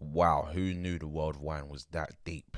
Wow, who knew the world of wine was that deep?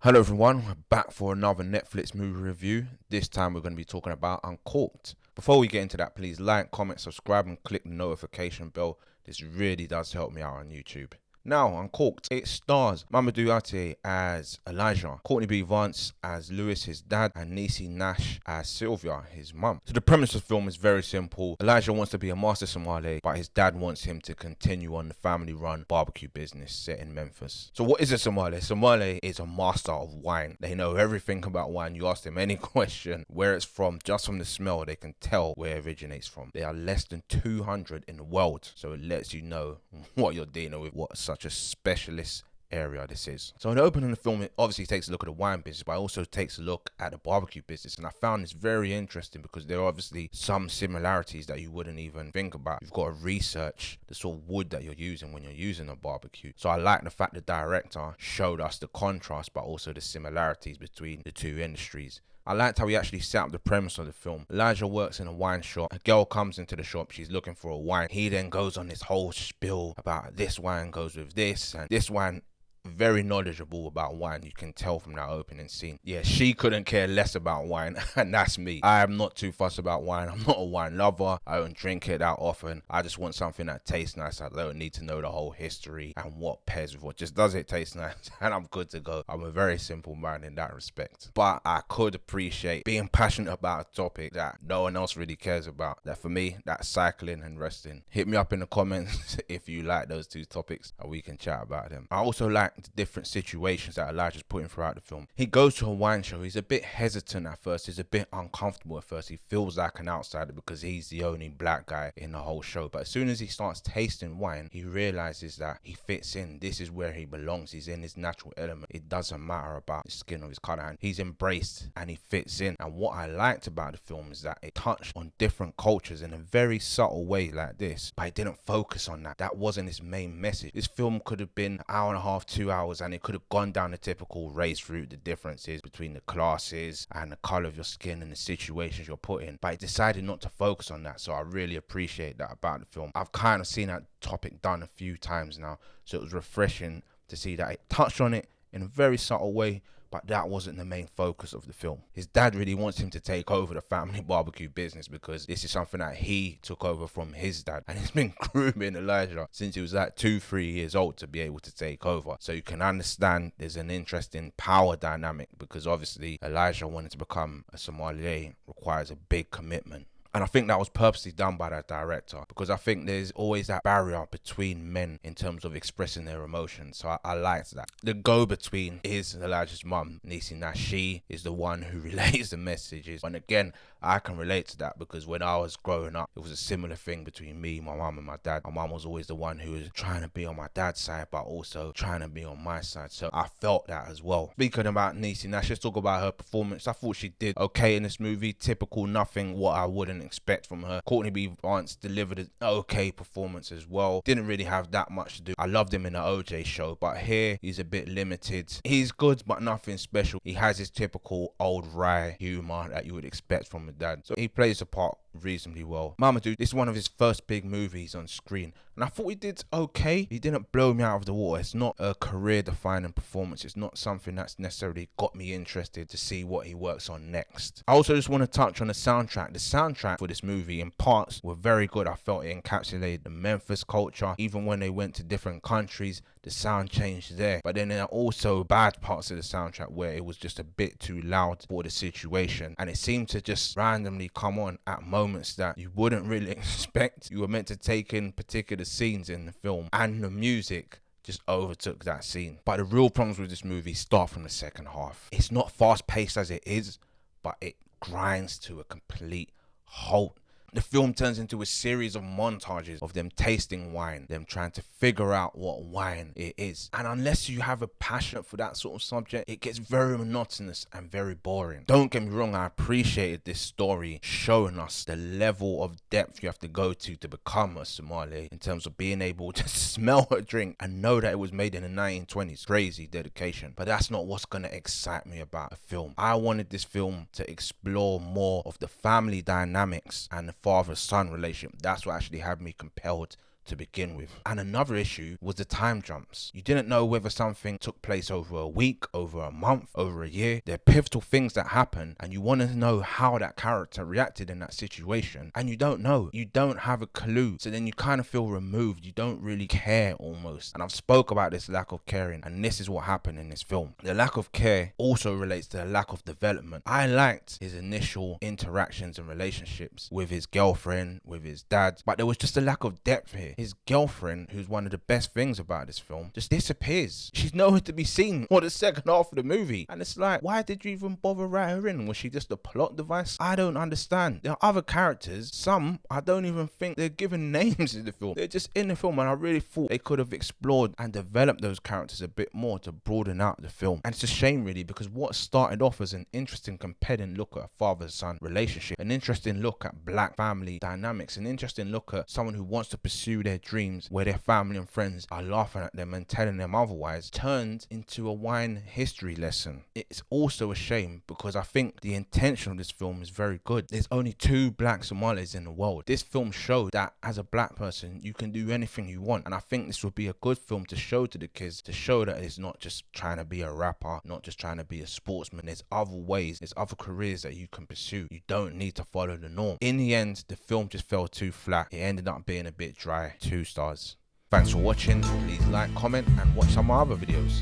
Hello everyone, we're back for another Netflix movie review. This time we're going to be talking about Uncorked. Before we get into that, please like, comment, subscribe and click the notification bell. This really does help me out on YouTube. Now, Uncorked, it stars Mamadou Athie as Elijah, Courtney B. Vance as Lewis, his dad, and Niecy Nash as Sylvia, his mum. So the premise of the film is very simple. Elijah wants to be a master sommelier, but his dad wants him to continue on the family-run barbecue business set in Memphis. So what is a sommelier? Sommelier is a master of wine. They know everything about wine. You ask them any question, where it's from, just from the smell, they can tell where it originates from. There are less than 200 in the world, so it lets you know what you're dealing with, what such a specialist area this is. So in the opening of the film, it obviously takes a look at the wine business, but it also takes a look at the barbecue business. And I found this very interesting because there are obviously some similarities that you wouldn't even think about. You've got to research the sort of wood that you're using when you're using a barbecue. So I like the fact the director showed us the contrast, but also the similarities between the two industries. I liked how he actually set up the premise of the film. Elijah works in a wine shop. A girl comes into the shop. She's looking for a wine. He then goes on this whole spiel about this wine goes with this and this wine. Very knowledgeable about wine, you can tell from that opening scene. Yeah, she couldn't care less about wine, and that's me. I am not too fussed about wine. I'm not a wine lover. I don't drink it that often. I just want something that tastes nice. I don't need to know the whole history and what pairs with what. Just does it taste nice, and I'm good to go. I'm a very simple man in that respect. But I could appreciate being passionate about a topic that no one else really cares about. That for me, that's cycling and resting. Hit me up in the comments if you like those two topics, and we can chat about them. I also like the different situations that Elijah's putting throughout the film. He goes to a wine show. He's a bit hesitant at first. He's a bit uncomfortable at first. He feels like an outsider because he's the only black guy in the whole show. But as soon as he starts tasting wine, he realizes that he fits in. This is where he belongs. He's in his natural element. It doesn't matter about the skin of his color. And he's embraced and he fits in. And what I liked about the film is that it touched on different cultures in a very subtle way like this. But it didn't focus on that. That wasn't its main message. This film could have been an hour and a half, 2 hours, and it could have gone down the typical race route, the differences between the classes and the color of your skin and the situations you're put in. But it decided not to focus on that, so I really appreciate that about the film. I've kind of seen that topic done a few times now, so it was refreshing to see that it touched on it in a very subtle way, but that wasn't the main focus of the film. His dad really wants him to take over the family barbecue business because this is something that he took over from his dad, and he's been grooming Elijah since he was like 2-3 years old to be able to take over. So you can understand there's an interesting power dynamic because obviously Elijah wanting to become a sommelier requires a big commitment. And I think that was purposely done by that director because I think there's always that barrier between men in terms of expressing their emotions. So I liked that. The go-between is Elijah's mum, Niecy Nash. She is the one who relays the messages. And again, I can relate to that because when I was growing up, it was a similar thing between me, my mum and my dad. My mum was always the one who was trying to be on my dad's side, but also trying to be on my side. So I felt that as well. Speaking about Niecy Nash, let's talk about her performance. I thought she did okay in this movie. Typical, nothing what I wouldn't expect from her. Courtney B. Vance delivered an okay performance as well. Didn't really have that much to do. I loved him in the OJ show, but here he's a bit limited. He's good, but nothing special. He has his typical old wry humor that you would expect from a dad. So he plays the part reasonably well. Mamadou, this is one of his first big movies on screen, and I thought he did okay. He didn't blow me out of the water. It's not a career-defining performance. It's not something that's necessarily got me interested to see what he works on next. I also just want to touch on the soundtrack. The soundtrack for this movie in parts were very good. I felt it encapsulated the Memphis culture. Even when they went to different countries, the sound changed there. But then there are also bad parts of the soundtrack where it was just a bit too loud for the situation, and it seemed to just randomly come on at moments that you wouldn't really expect. You were meant to take in particular scenes in the film, and the music just overtook that scene. But the real problems with this movie start from the second half. It's not fast paced as it is, but it grinds to a complete halt. The film turns into a series of montages of them tasting wine, them trying to figure out what wine it is. And unless you have a passion for that sort of subject, it gets very monotonous and very boring. Don't get me wrong, I appreciated this story showing us the level of depth you have to go to become a sommelier, in terms of being able to smell a drink and know that it was made in the 1920s. Crazy dedication. But that's not what's going to excite me about a film. I wanted this film to explore more of the family dynamics and the father-son relationship. That's what actually had me compelled to begin with. And another issue was the time jumps. You didn't know whether something took place over a week, over a month, over a year. They're pivotal things that happen, and you want to know how that character reacted in that situation, and you don't know. You don't have a clue. So then you kind of feel removed. You don't really care almost. And I've spoke about this lack of caring, and this is what happened in this film. The lack of care also relates to the lack of development. I liked his initial interactions and relationships with his girlfriend, with his dad, but there was just a lack of depth here. His girlfriend, who's one of the best things about this film, just disappears. She's nowhere to be seen for the second half of the movie. And it's like, why did you even bother writing her in? Was she just a plot device? I don't understand. There are other characters, some I don't even think they're given names in the film. They're just in the film, and I really thought they could have explored and developed those characters a bit more to broaden out the film. And it's a shame really, because what started off as an interesting, compelling look at a father-son relationship, an interesting look at black family dynamics, an interesting look at someone who wants to pursue their dreams where their family and friends are laughing at them and telling them otherwise, turned into a wine history lesson. It's also a shame because I think the intention of this film is very good. There's only 2 black sommeliers in the world. This film showed that as a black person you can do anything you want, and I think this would be a good film to show to the kids, to show that it's not just trying to be a rapper, not just trying to be a sportsman. There's other ways, there's other careers that you can pursue. You don't need to follow the norm. In the end, the film just fell too flat. It ended up being a bit dry. 2 stars. Thanks for watching. Please like, comment, and watch some of my other videos.